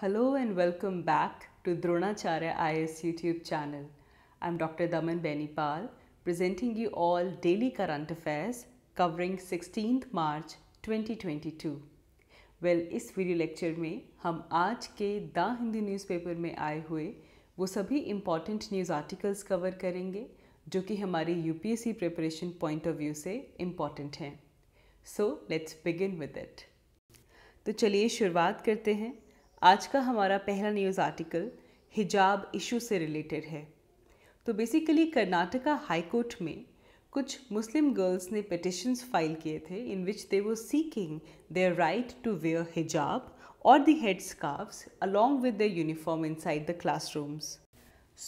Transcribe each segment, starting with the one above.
Hello and welcome back to Dronacharya IS YouTube channel. I'm Dr. Daman Benipal presenting you all daily current affairs covering 16th March 2022. Well, इस video lecture में हम आज के the Hindu newspaper में आए हुए वो सभी इम्पॉर्टेंट न्यूज़ आर्टिकल्स कवर करेंगे जो कि हमारी UPSC preparation point of view से इम्पॉर्टेंट हैं. So let's begin with it. तो चलिए शुरुआत करते हैं. आज का हमारा पहला न्यूज़ आर्टिकल हिजाब इशू से रिलेटेड है. तो बेसिकली कर्नाटका हाई कोर्ट में कुछ मुस्लिम गर्ल्स ने पिटिशंस फाइल किए थे in which they were seeking their right to wear hijab और the head scarfs along with their uniform inside the classrooms.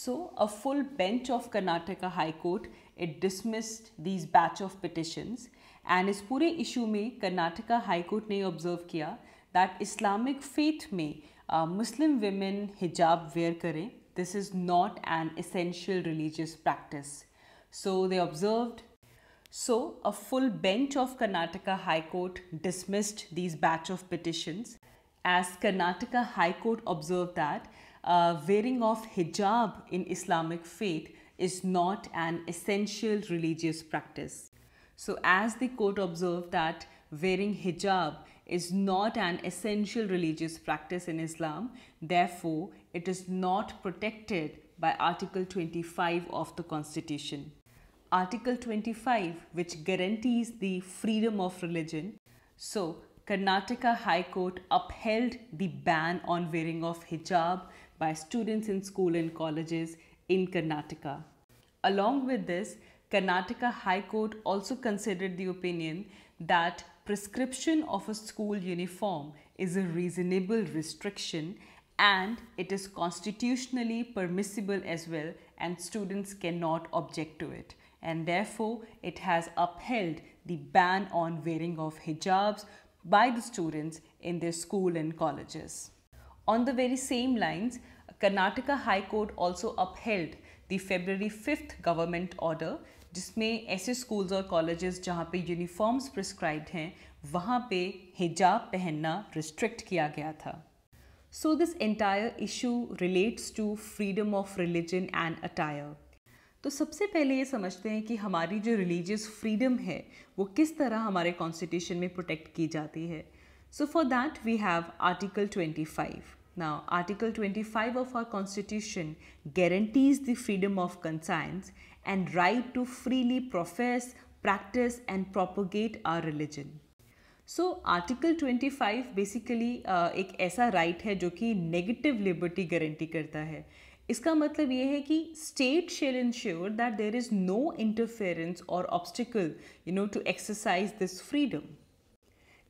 So a full bench of Karnataka High Court it dismissed these batch of petitions and इस पूरे issue में Karnataka high court ने observe किया that Islamic faith में Muslim women hijab wear करें. This is not an essential religious practice. So they observed. So a full bench of Karnataka High Court dismissed these batch of petitions as Karnataka High Court observed that wearing of hijab in Islamic faith is not an essential religious practice. So as the court observed that wearing hijab is not an essential religious practice in Islam, therefore it is not protected by Article 25 of the Constitution. Article 25, which guarantees the freedom of religion. So Karnataka High Court upheld the ban on wearing of hijab by students in school and colleges in Karnataka. Along with this, Karnataka High Court also considered the opinion that prescription of a school uniform is a reasonable restriction and it is constitutionally permissible as well and students cannot object to it, and therefore it has upheld the ban on wearing of hijabs by the students in their school and colleges. On the very same lines, Karnataka High Court also upheld the February 5th government order जिसमें ऐसे schools और colleges जहाँ पे uniforms prescribed हैं वहाँ पे हिजाब पहनना रिस्ट्रिक्ट किया गया था. So this entire issue relates to freedom of religion and attire. तो सबसे पहले ये समझते हैं कि हमारी जो रिलीजियस फ्रीडम है वो किस तरह हमारे कॉन्स्टिट्यूशन में प्रोटेक्ट की जाती है. So for that we have article 25. Now, Article 25 of our Constitution guarantees the freedom of conscience and right to freely profess, practice and propagate our religion. So, Article 25 basically एक ऐसा right है जो कि negative liberty guarantee करता है. इसका मतलब ये है कि state shall ensure that there is no interference or obstacle, to exercise this freedom.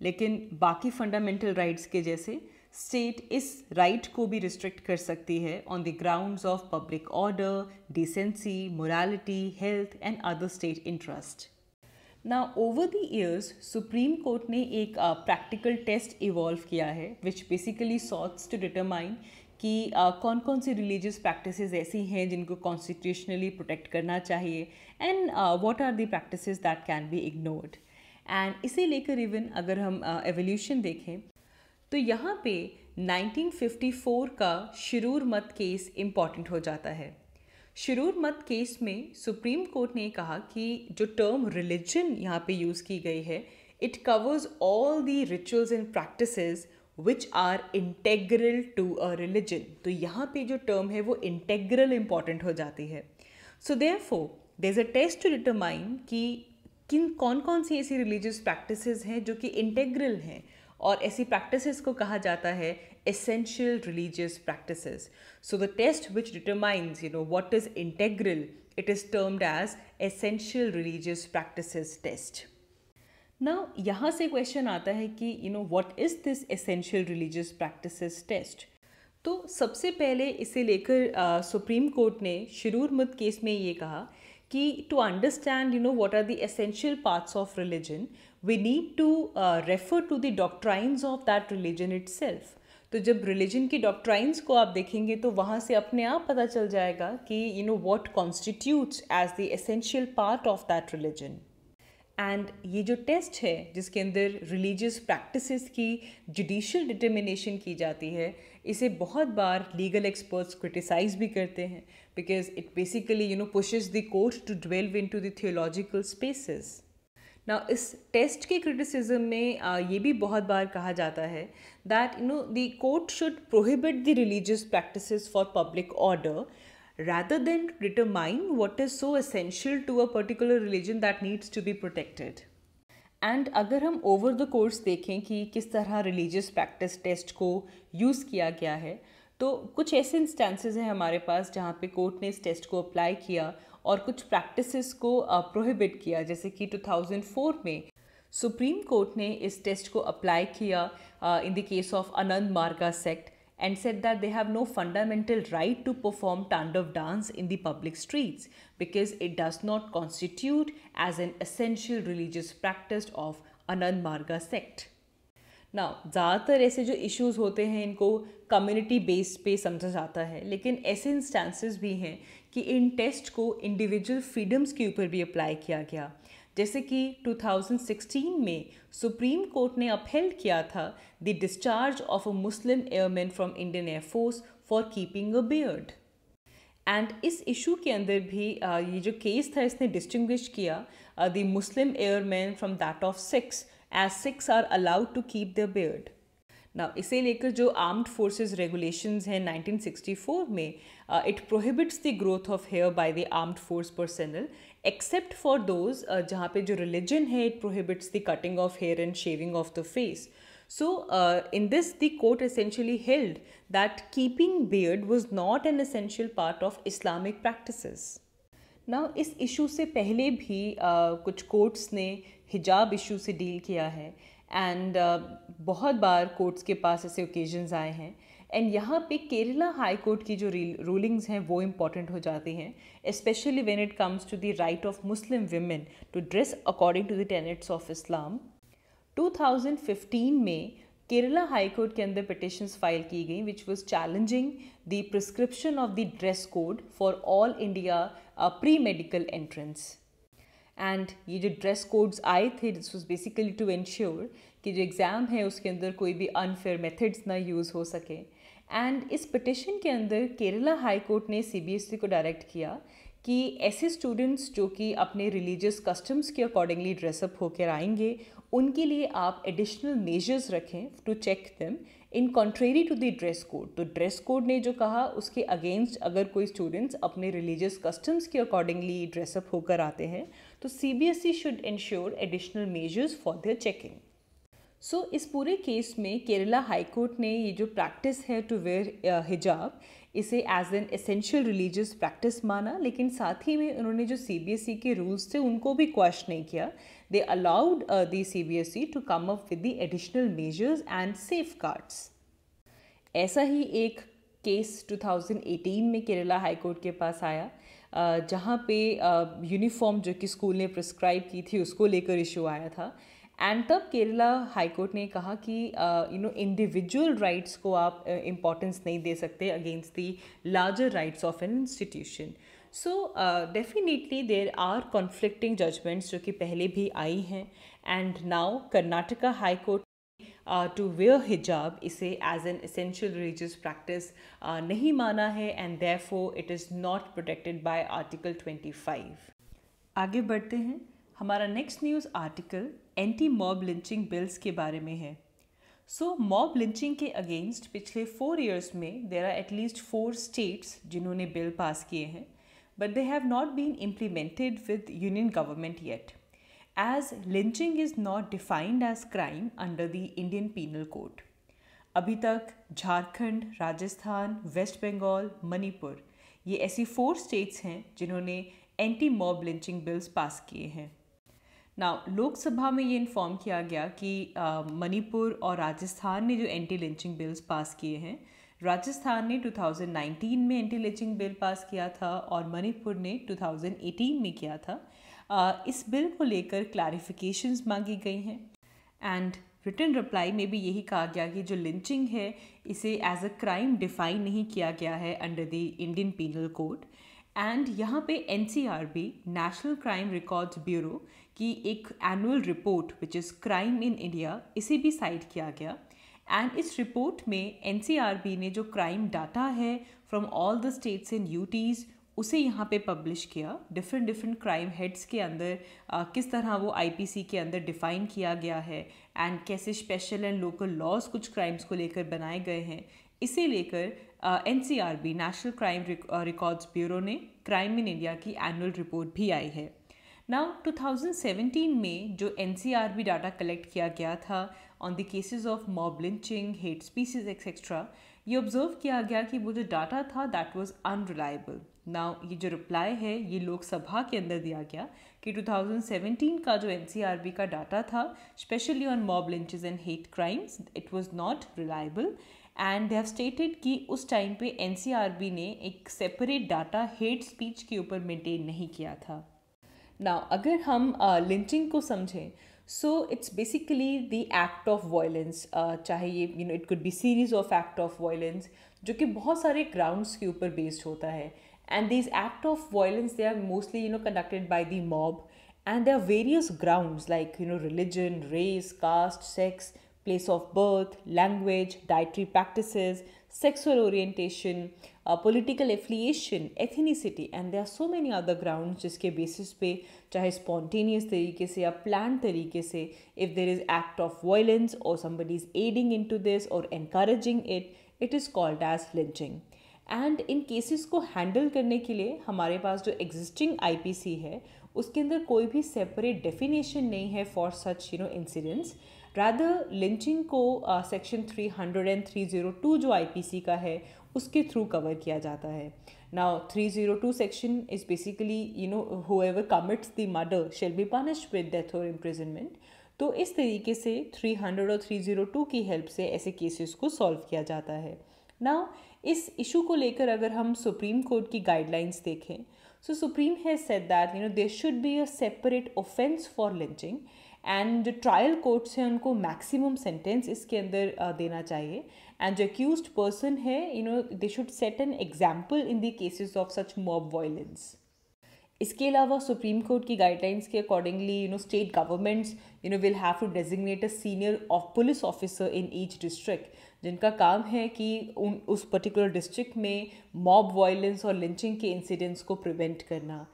लेकिन बाकी फंडामेंटल राइट्स के जैसे स्टेट इस राइट को भी रिस्ट्रिक्ट कर सकती है on the grounds of public order, decency, morality, health and other state interest. Now over the years Supreme Court ने एक प्रैक्टिकल टेस्ट इवॉल्व किया है which basically sorts to determine कि कौन कौन सी रिलीजियस प्रैक्टिसेस ऐसी हैं जिनको कॉन्स्टिट्यूशनली प्रोटेक्ट करना चाहिए and what are the practices that can be ignored. And इसे लेकर इवन अगर हम एवोल्यूशन देखें तो यहाँ पे 1954 का शिरूर मत केस इम्पॉर्टेंट हो जाता है. शिरूर मत केस में सुप्रीम कोर्ट ने कहा कि जो टर्म रिलीजन यहाँ पे यूज़ की गई है it covers all the rituals and practices which are integral to a religion. तो यहाँ पे जो टर्म है वो इंटेग्रल इम्पॉर्टेंट हो जाती है. So therefore there is a test to determine कि कौन कौन सी ऐसी रिलीजियस प्रैक्टिसेस हैं जो कि इंटेग्रल हैं और ऐसी प्रैक्टिसेस को कहा जाता है essential religious practices. So the test which determines what is integral it is termed as essential religious practices test. Now यहाँ से क्वेश्चन आता है कि what is this essential religious practices test. तो सबसे पहले इसे लेकर सुप्रीम कोर्ट ने शिरूर मत केस में ये कहा कि to understand what are the essential parts of religion we need to refer to the doctrines of that religion itself. तो जब religion की doctrines को आप देखेंगे तो वहाँ से अपने आप पता चल जाएगा कि what constitutes as the essential part of that religion. And ये जो टेस्ट है जिसके अंदर रिलीजियस प्रैक्टिसेस की जुडिशियल डिटर्मिनेशन की जाती है, इसे बहुत बार लीगल एक्सपर्ट्स क्रिटिसाइज भी करते हैं because it basically pushes the court to delve into the theological spaces. ना इस टेस्ट के क्रिटिसिज्म में ये भी बहुत बार कहा जाता है that the court should prohibit the religious practices for public order rather than determine what is so essential to a particular religion that needs to be protected. And अगर हम ओवर द कोर्स देखें कि किस तरह religious practice test को use किया गया है, तो कुछ ऐसे इंस्टेंसेस हैं हमारे पास जहाँ पे कोर्ट ने इस टेस्ट को अप्लाई किया और कुछ प्रैक्टिसेस को प्रोहिबिट किया। जैसे कि 2004 में सुप्रीम कोर्ट ने इस टेस्ट को अप्लाई किया इन द केस ऑफ आनंद मार्गा sect and said that they have no fundamental right to perform Tandav dance in the public streets because it does not constitute as an essential religious practice of Anand Marga sect. Now, ज़्यादातर ऐसे जो issues होते हैं इनको community base पे समझा जाता है, लेकिन ऐसे इंस्टेंसेस भी हैं कि इन टेस्ट को इंडिविजुअल फ्रीडम्स के ऊपर भी अप्लाई किया गया। जैसे कि 2016 में सुप्रीम कोर्ट ने अपहेल्ड किया था the discharge of a Muslim airman from Indian air force for keeping a beard. And इस इशू के अंदर भी ये जो केस था इसने डिस्टिंग्विश किया the Muslim airman from that of Sikhs as Sikhs are allowed to keep their beard. ना इसे लेकर जो आर्म्ड फोर्सेस रेगुलेशंस हैं 1964 में, it prohibits the growth of hair by the armed force personnel except for those जहाँ पे जो religion है it prohibits the cutting of hair and shaving of the face. So, in this, the court essentially held that keeping beard was not an essential part of Islamic practices. Now, इस issue से पहले भी कुछ courts ने हिजाब issue से deal किया है एंड बहुत बार कोर्ट्स के पास ऐसे ओकेजन्स आए हैं एंड यहाँ पे केरला हाई कोर्ट की जो रूलिंग्स हैं वो इम्पॉर्टेंट हो जाती हैं, specially when it comes to the right of Muslim women to dress according to the tenets of Islam. 2015 में केरला हाई कोर्ट के अंदर पिटिशंस फाइल की गई which was challenging the prescription of the dress code for all India pre medical entrance. And ये जो dress codes आए थे this was basically to ensure कि जो एग्ज़ाम है उसके अंदर कोई भी अनफेयर मेथड्स ना यूज़ हो सके। एंड इस पिटिशन के अंदर केरला हाई कोर्ट ने CBSE को डायरेक्ट किया कि ऐसे स्टूडेंट्स जो कि अपने रिलीजियस कस्टम्स के अकॉर्डिंगली ड्रेसअप होकर आएंगे उनके लिए आप एडिशनल मेजर्स रखें to check them in contrary to the dress code. तो ड्रेस कोड ने जो कहा उसके अगेंस्ट अगर कोई स्टूडेंट्स अपने रिलीजियस कस्टम्स के अकॉर्डिंगली ड्रेसअप होकर आते हैं तो CBSE should ensure additional measures for their checking. सो इस पूरे केस में केरला हाई कोर्ट ने ये जो प्रैक्टिस है टू वेयर हिजाब इसे as an essential religious practice माना, लेकिन साथ ही में उन्होंने जो CBSE के रूल्स थे उनको भी क्वेश्चन नहीं किया। They allowed the CBSE to come up with the additional measures and safeguards. ऐसा ही एक केस 2018 में केरला हाई कोर्ट के पास आया जहाँ पे यूनिफॉर्म जो कि स्कूल ने प्रिस्क्राइब की थी उसको लेकर इशू आया था। एंड तब केरला हाई कोर्ट ने कहा कि इंडिविजुअल राइट्स को आप इम्पॉर्टेंस नहीं दे सकते against the larger rights of an institution. So definitely there are conflicting judgments जो कि पहले भी आई हैं and now Karnataka high court to wear hijab इसे as an essential religious practice नहीं माना है and therefore it is not protected by article 25। आगे बढ़ते हैं। हमारा next news article anti mob lynching bills के बारे में है। सो मॉब लिंचिंग के अगेंस्ट पिछले 4 ईयर्स में देयर आर एटलीस्ट 4 स्टेट्स जिन्होंने बिल पास किए हैं, but they have not been implemented with union government yet, as lynching is not defined as crime under the Indian Penal Code. अभी तक Jharkhand, Rajasthan, waste Bengal, Manipur ये ऐसी 4 states हैं जिन्होंने anti mob lynching bills pass किए हैं। नाउ लोकसभा में ये इन्फॉर्म किया गया कि मणिपुर और राजस्थान ने जो एंटी लिंचिंग बिल्स पास किए हैं, राजस्थान ने 2019 में एंटी लिंचिंग बिल पास किया था और मणिपुर ने 2018 में किया था। इस बिल को लेकर क्लैरिफिकेशंस मांगी गई हैं एंड रिटन रिप्लाई में भी यही कहा गया कि जो लिंचिंग है इसे एज अ क्राइम डिफाइन नहीं किया गया है under the Indian penal code. And यहाँ पे NCRB national crime records bureau कि एक annual report which is crime in India, इसे भी साइट किया गया। एंड इस रिपोर्ट में एनसीआरबी ने जो क्राइम डाटा है from all the states and UTs उसे यहाँ पे पब्लिश किया। डिफरेंट क्राइम हेड्स के अंदर किस तरह वो आईपीसी के अंदर डिफ़ाइन किया गया है एंड कैसे स्पेशल एंड लोकल लॉज कुछ क्राइम्स को लेकर बनाए गए हैं, इसे लेकर NCRB national crime records bureau ने क्राइम इन इंडिया की एनुअल रिपोर्ट भी आई है। नाउ 2017 में जो एनसीआरबी डाटा कलेक्ट किया गया था on the cases of mob lynching, hate species etcetera, ये ऑब्जर्व किया गया कि वो जो डाटा था दैट वाज अनरिलायबल। नाउ ये जो रिप्लाई है ये लोकसभा के अंदर दिया गया कि 2017 का जो एनसीआरबी का डाटा था specially on mob lynches and hate crimes, it was not reliable and they have stated कि उस टाइम पे एनसीआरबी ने एक सेपरेट डाटा हेट स्पीच के ऊपर मेंटेन नहीं किया था। नाउ अगर हम लिंचिंग को समझें, so it's basically the act of violence, चाहे ये it could be series of act of violence जो कि बहुत सारे ग्राउंड्स के ऊपर बेस्ड होता है। And this act of violence they are mostly conducted by the mob and there are various grounds like religion, race, caste, sex, place of birth, language, dietary practices, sexual orientation, political affiliation, ethnicity, and there are so many other grounds जिसके basis पे चाहे spontaneous तरीके से या planned तरीके से if there is act of violence or somebody is aiding into this or encouraging it, it is called as lynching. And in cases को handle करने के लिए हमारे पास जो एग्जिस्टिंग आईपीसी है उसके अंदर कोई भी सेपरेट डेफिनेशन नहीं है for such incidents. Rather lynching को सेक्शन 300 एंड 302 जो आईपीसी का है उसके थ्रू कवर किया जाता है। Now 302 section is basically whoever commits the murder shall be punished with death or imprisonment। तो इस तरीके से 300 और 302 की हेल्प से ऐसे केसेस को सॉल्व किया जाता है। नाउ इस इशू को लेकर अगर हम सुप्रीम कोर्ट की गाइडलाइंस देखें, so supreme has said that there should be a separate offence for lynching and जो ट्रायल कोर्ट्स हैं उनको मैक्सिमम सेंटेंस इसके अंदर देना चाहिए एंड जो अक्यूज्ड पर्सन है they should set an example in the cases of such mob violence. इसके अलावा सुप्रीम कोर्ट की गाइडलाइंस के accordingly state governments will have to designate a senior police officer in each district जिनका काम है कि उस पर्टिकुलर डिस्ट्रिक्ट में मॉब वायलेंस और लिंचिंग के इंसिडेंट्स को प्रिवेंट करना।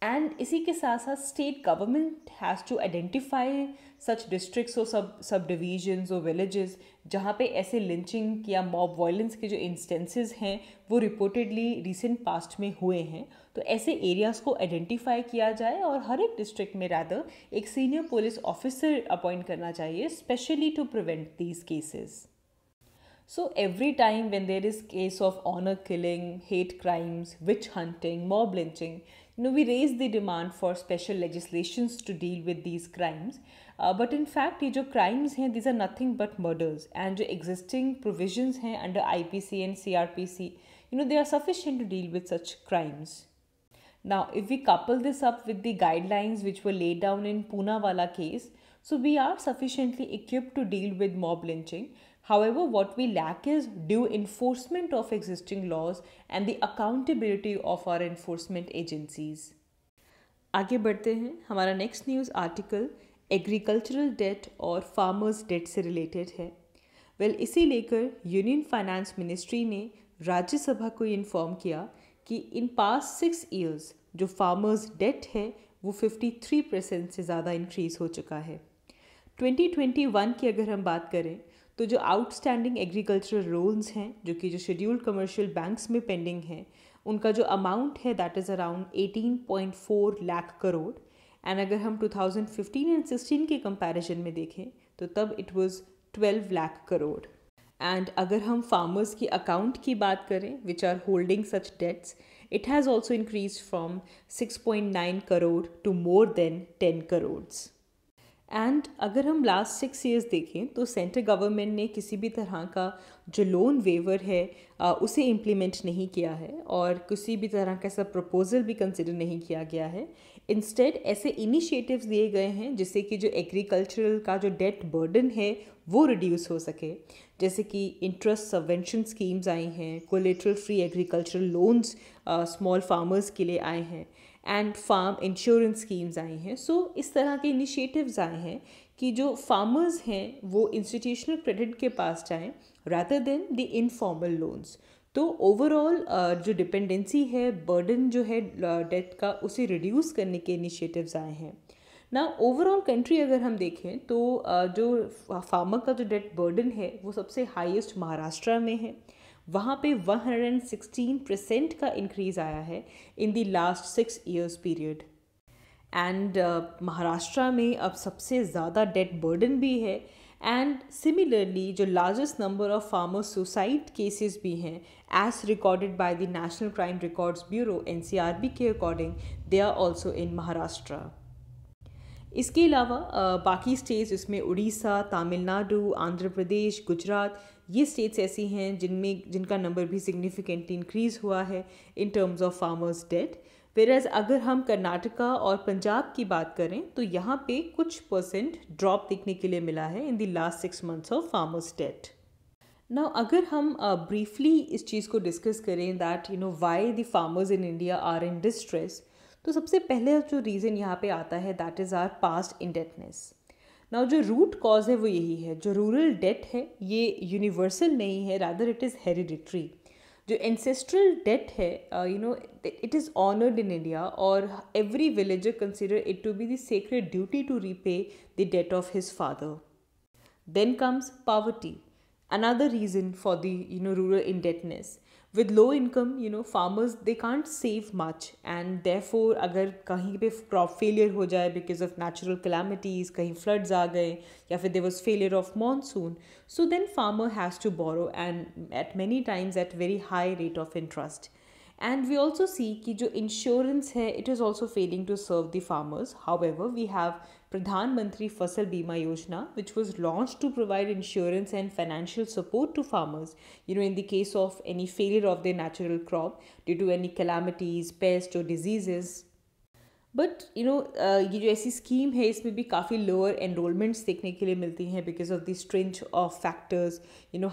एंड इसी के साथ साथ state government has to identify such districts और सब डिवीजन्स और विलेजेस जहाँ पे ऐसे लिंचिंग या मॉब वायलेंस के जो इंस्टेंसेस हैं वो रिपोर्टेडली रिसेंट पास्ट में हुए हैं। तो ऐसे एरियाज़ को आइडेंटिफाई किया जाए और हर एक डिस्ट्रिक्ट में रादर एक सीनियर पुलिस ऑफिसर अपॉइंट करना चाहिए specially to prevent these cases. So every time when there is case of honor killing, hate crimes, witch hunting, mob lynching, we raise the demand for special legislations to deal with these crimes. But in fact, ये जो crimes हैं, these are nothing but murders. And जो existing provisions हैं under IPC and CRPC, they are sufficient to deal with such crimes. Now, if we couple this up with the guidelines which were laid down in Poonawalla case, so we are sufficiently equipped to deal with mob lynching. However, what we lack is due enforcement of existing laws and the accountability of our enforcement agencies. आगे बढ़ते हैं। हमारा next news article agricultural debt और farmers debt से related है। इसी लेकर union finance ministry ने राज्यसभा को इन्फॉर्म किया कि इन पास्ट 6 ईयर्स जो फार्मर्स डेट है वो 53% से ज़्यादा इंक्रीज़ हो चुका है। 2021 की अगर हम बात करें तो जो आउटस्टैंडिंग एग्रीकल्चरल लोन्स हैं जो कि जो शेड्यूल्ड कमर्शियल बैंक्स में पेंडिंग हैं उनका जो अमाउंट है that is around 18.4 lakh crore. And अगर हम 2015 एंड 16 के कंपैरिजन में देखें तो तब it was 12 lakh crore. And अगर हम फार्मर्स की अकाउंट की बात करें which are holding such debts, it has also increase from 6.9 crore to more than 10 crore. And अगर हम लास्ट 6 ईयर्स देखें तो सेंट्रल गवर्नमेंट ने किसी भी तरह का जो लोन वेवर है उसे इम्प्लीमेंट नहीं किया है और किसी भी तरह का ऐसा प्रपोजल भी कंसिडर नहीं किया गया है। इंस्टेड ऐसे इनिशिएटिव्स दिए गए हैं जिससे कि जो एग्रीकल्चरल का जो डेट बर्डन है वो रिड्यूस हो सके, जैसे कि इंटरेस्ट सबवेंशन स्कीम्स आई हैं, collateral free agricultural loans small farmers के लिए आए हैं। एंड फार्म इंश्योरेंस स्कीम्स आई हैं. सो इस तरह के इनिशिएटिव्स आए हैं कि जो फार्मर्स हैं वो इंस्टीट्यूशनल क्रेडिट के पास जाएं rather than the informal loans. तो ओवरऑल जो डिपेंडेंसी है, बर्डन जो है डेट का, उसे रिड्यूस करने के इनिशिएटिव्स आए हैं. ना ओवरऑल कंट्री अगर हम देखें तो जो फार्मर का जो डेट बर्डन है वो सबसे हाईएस्ट महाराष्ट्र में है. वहाँ पे 116% का इंक्रीज़ आया है in the last 6 years period. And Maharashtra में अब सबसे ज़्यादा डेट बर्डन भी है. एंड सिमिलरली जो largest number of farmer suicide cases भी हैं as recorded by the national crime records bureau NCRB के according, they are also in Maharashtra. इसके अलावा बाकी स्टेट्स इसमें उड़ीसा, तमिलनाडु, आंध्र प्रदेश, गुजरात, ये स्टेट्स ऐसी हैं जिनका नंबर भी सिग्निफिकेंटली इंक्रीज़ हुआ है in terms of farmers debt. Whereas अगर हम कर्नाटका और पंजाब की बात करें तो यहाँ पे कुछ परसेंट ड्रॉप देखने के लिए मिला है in the last 6 months of farmers debt. Now अगर हम ब्रीफली इस चीज़ को डिस्कस करें that why the farmers in India are in distress, तो सबसे पहले जो रीज़न यहाँ पे आता है that is our past indebtedness. Now जो रूट कॉज है वो यही है, जो रूरल डेट है ये यूनिवर्सल नहीं है, रादर इट इज़ हेरिडिटरी. जो एंसेस्ट्रल डेट है it is honoured in India और every villager consider it to be the sacred duty to repay the debt of his father. Then comes poverty, another reason for the rural indebtedness. With low income, farmers they can't save much, and therefore अगर कहीं पे crop failure हो जाए because of natural calamities, कहीं floods आ गए या फिर there was failure of monsoon, so then farmer has to borrow and at many times at very high rate of interest. And we also see कि जो insurance है it is also failing to serve the farmers. However, we have Pradhan Mantri Fasal Bima Yojana, which was launched to provide insurance and financial support to farmers, in the case of any failure of their natural crop due to any calamities, pests or diseases. But ये जो ऐसी scheme है इसमें भी काफ़ी lower enrolments देखने के लिए मिलती हैं because of the strength of factors,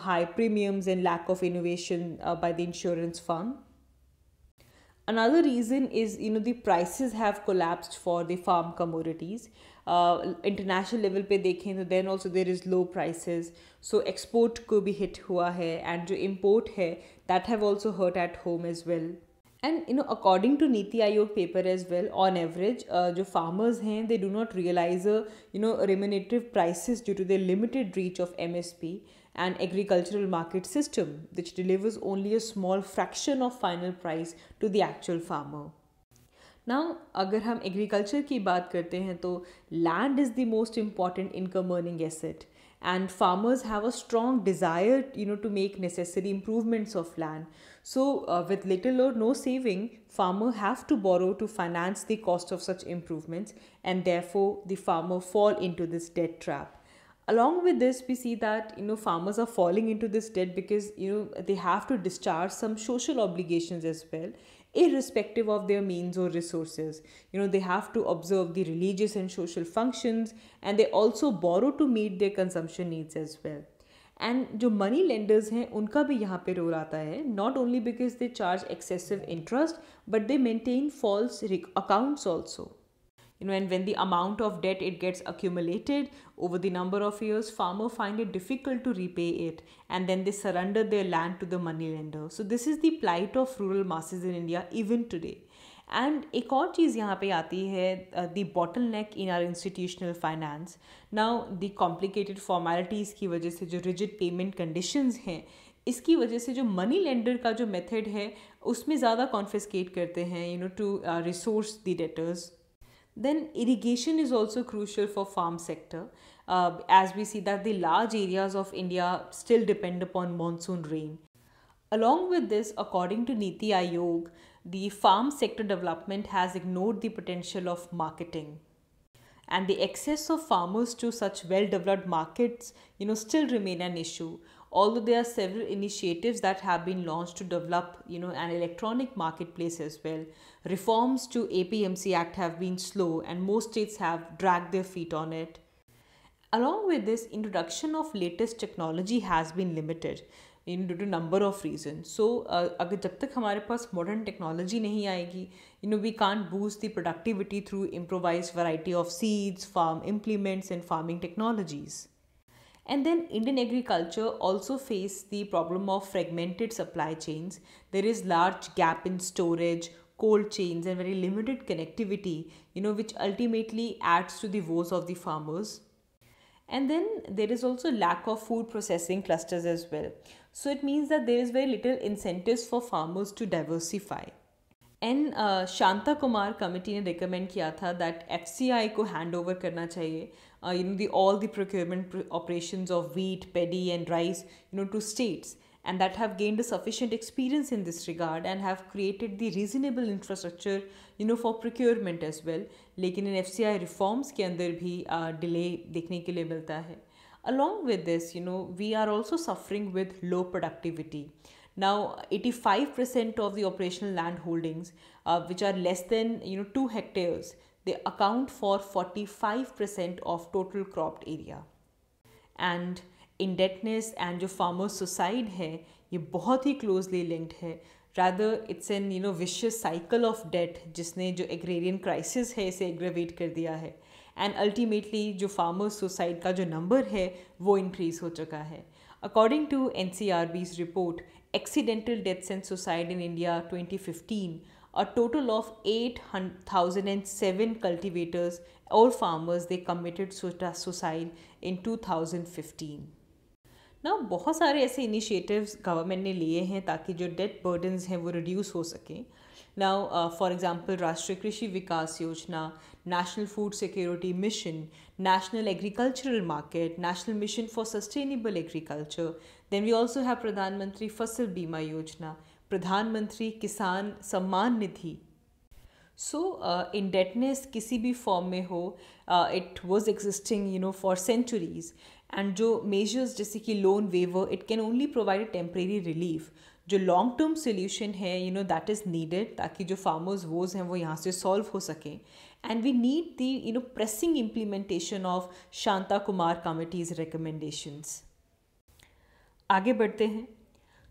high premiums and lack of innovation by the insurance firm. Another reason is the prices have collapsed for the farm commodities. International level पे देखें तो then also there is low prices, so export को भी hit हुआ है and जो import है that have also hurt at home as well. And according to Niti Aayog paper as well, on average जो farmers हैं they do not realize remunerative prices due to their limited reach of MSP and agricultural market system, which delivers only a small fraction of final price to the actual farmer. Now, अगर हम agriculture की बात करते हैं तो land is the most important income earning asset, and farmers have a strong desire to make necessary improvements of land. So with little or no saving, farmer have to borrow to finance the cost of such improvements, and therefore the farmer fall into this debt trap. Along with this, we see that farmers are falling into this debt because they have to discharge some social obligations as well, irrespective of their means or resources. They have to observe the religious and social functions, and they also borrow to meet their consumption needs as well. And जो money lenders हैं उनका भी यहाँ पे role आता है, not only because they charge excessive interest, but they maintain false accounts also. And when the amount of debt it gets accumulated over the number of years, farmer find it difficult to repay it, and then they surrender their land to the money lender. So this is the plight of rural masses in India even today. And एक और चीज़ यहाँ पे आती है, the bottleneck in our institutional finance. Now the complicated formalities की वजह से जो rigid payment conditions हैं, इसकी वजह से जो मनी लेंडर का जो मेथड है उसमें ज़्यादा कॉन्फिस्केट करते हैं to resource the debtors. Then irrigation is also crucial for farm sector, as we see that the large areas of India still depend upon monsoon rain. Along with this, according to Niti Aayog, the farm sector development has ignored the potential of marketing. And the access of farmers to such well-developed markets, still remain an issue. Although there are several initiatives that have been launched to develop, an electronic marketplace as well. Reforms to APMC Act have been slow, and most states have dragged their feet on it. Along with this, introduction of latest technology has been limited. In due to number of reason. So अगर जब तक हमारे पास modern technology नहीं आएगी, we can't boost the productivity through improvised variety of seeds, farm implements and farming technologies. And then Indian agriculture also face the problem of fragmented supply chains. There is large gap in storage, cold chains and very limited connectivity, which ultimately adds to the woes of the farmers. And then there is also lack of food processing clusters as well. So it means that there is very little incentives for farmers to diversify. N Shanta Kumar committee ने recommend किया था that FCI को hand over करना चाहिए all the procurement operations of wheat, paddy and rice to states, and that have gained a sufficient experience in this regard and have created the reasonable infrastructure for procurement as well. लेकिन इन FCI reforms के अंदर भी delay देखने के लिए मिलता है. Along with this, we are also suffering with low productivity. Now, 85% of the operational land holdings, which are less than 2 hectares, they account for 45% of total cropped area. And indebtedness and जो farmer suicide है, ये बहुत ही closely linked है. Rather, it's an vicious cycle of debt जिसने जो agrarian crisis है इसे aggravate कर दिया है. And ultimately जो farmer suicide का जो number है वो increase हो चुका है. According to NCRB's report, accidental deaths and suicide in India 2015, a total of 8,007 cultivators or farmers they committed suicide in 2015. Now बहुत सारे ऐसे इनिशिएटिव्स गवर्नमेंट ने लिए हैं ताकि जो डेट बर्डन्स हैं वो रिड्यूस हो सकें. Now, for example, राष्ट्रीय कृषि विकास योजना, National Food Security Mission, National Agricultural Market, National Mission for Sustainable Agriculture. Then we also have Pradhan Mantri Fasal Bima Yojana, Pradhan Mantri Kisan Samman Nidhi. So, indebtedness किसी भी form में हो, it was existing for centuries. And जो measures जैसे कि loan waiver, it can only provide a temporary relief. जो long term solution है that is needed ताकि जो फार्मर्स वोज हैं वो यहाँ से सॉल्व हो सकें. And we need the pressing implementation of Shanta Kumar committee's recommendations. आगे बढ़ते हैं.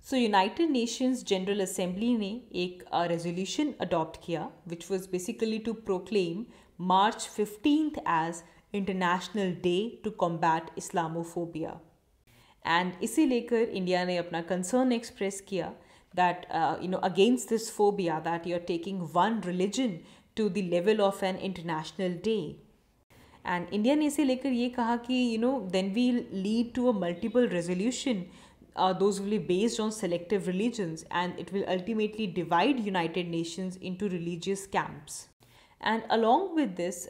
So United Nations General Assembly ने एक रेजोल्यूशन अडॉप्ट किया which was basically to proclaim March 15th as international day to combat Islamophobia. And इसी लेकर इंडिया ने अपना कंसर्न एक्सप्रेस किया that against this phobia that you are taking one religion to the level of an international day. And India ने इसे लेकर ये कहा कि then we lead to a multiple resolution those will be based on selective religions and it will ultimately divide United Nations into religious camps. And along with this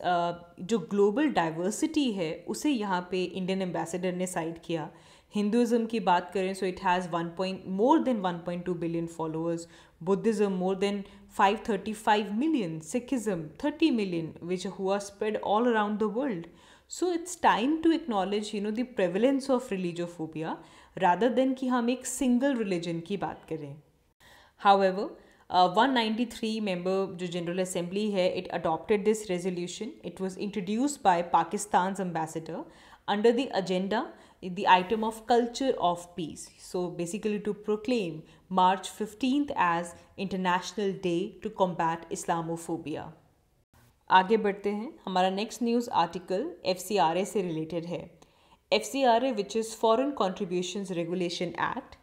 जो global diversity है उसे यहाँ पे Indian ambassador ने side किया. Hinduism की बात करें so it has more than 1.2 billion followers. Buddhism more than 535 million. Sikhism 30 million, who are spread all around the world. So it's time to acknowledge the prevalence of religiophobia rather than कि हम एक single religion की बात करें. However, 193 member जो General Assembly है, it adopted this resolution. It was introduced by Pakistan's ambassador under the agenda, the item of culture of peace. So basically to proclaim March 15th as International Day to combat Islamophobia. आगे बढ़ते हैं. हमारा next news article FCRA से related है. FCRA which is foreign contributions regulation act.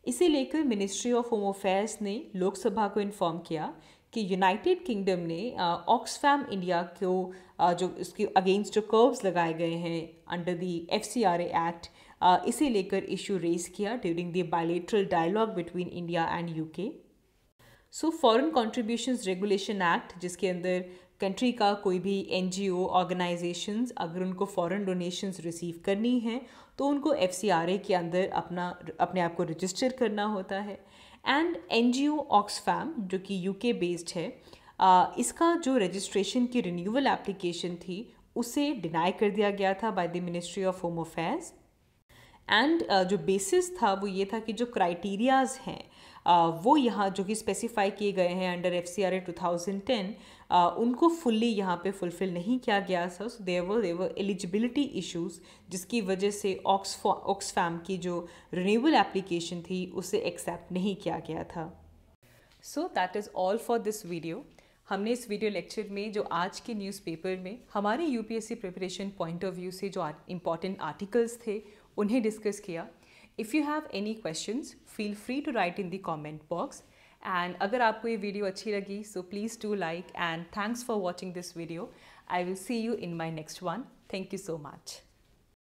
इसे लेकर ministry of home affairs ने लोकसभा को इन्फॉर्म किया कि यूनाइटेड किंगडम ने ऑक्सफैम इंडिया को जो इसके अगेंस्ट जो कर्व्स लगाए गए हैं अंडर द FCRA एक्ट, इसे लेकर इशू रेज किया during the bilateral dialogue between India and UK. So foreign contributions regulation act, जिसके अंदर कंट्री का कोई भी NGO ऑर्गेनाइजेशंस अगर उनको फॉरेन डोनेशंस रिसीव करनी है तो उनको FCRA के अंदर अपने आप को रजिस्टर करना होता है. एंड NGO ऑक्सफैम जो कि UK बेस्ड है, इसका जो रजिस्ट्रेशन की रिन्यूअल एप्लीकेशन थी उसे डिनाई कर दिया गया था by the ministry of home affairs. And जो बेसिस था वो ये था कि जो क्राइटेरियाज हैं वो यहाँ जो कि स्पेसिफाई किए गए हैं अंडर FCRA 2010 उनको फुल्ली यहाँ पे फुलफिल नहीं किया गया था. सो देवर एलिजिबिलिटी इश्यूज जिसकी वजह से ऑक्सफैम की जो रिन्यूएबल एप्लीकेशन थी उसे एक्सेप्ट नहीं किया गया था. So that is all for this video. हमने इस वीडियो लेक्चर में जो आज के न्यूज़पेपर में हमारे UPSC preparation point of view से जो इम्पॉर्टेंट आर्टिकल्स थे उन्हें डिस्कस किया. If you have any questions feel free to write in the comment box. And अगर आपको ये वीडियो अच्छी लगी so please do like and thanks for watching this video. I will see you in my next one. Thank you so much.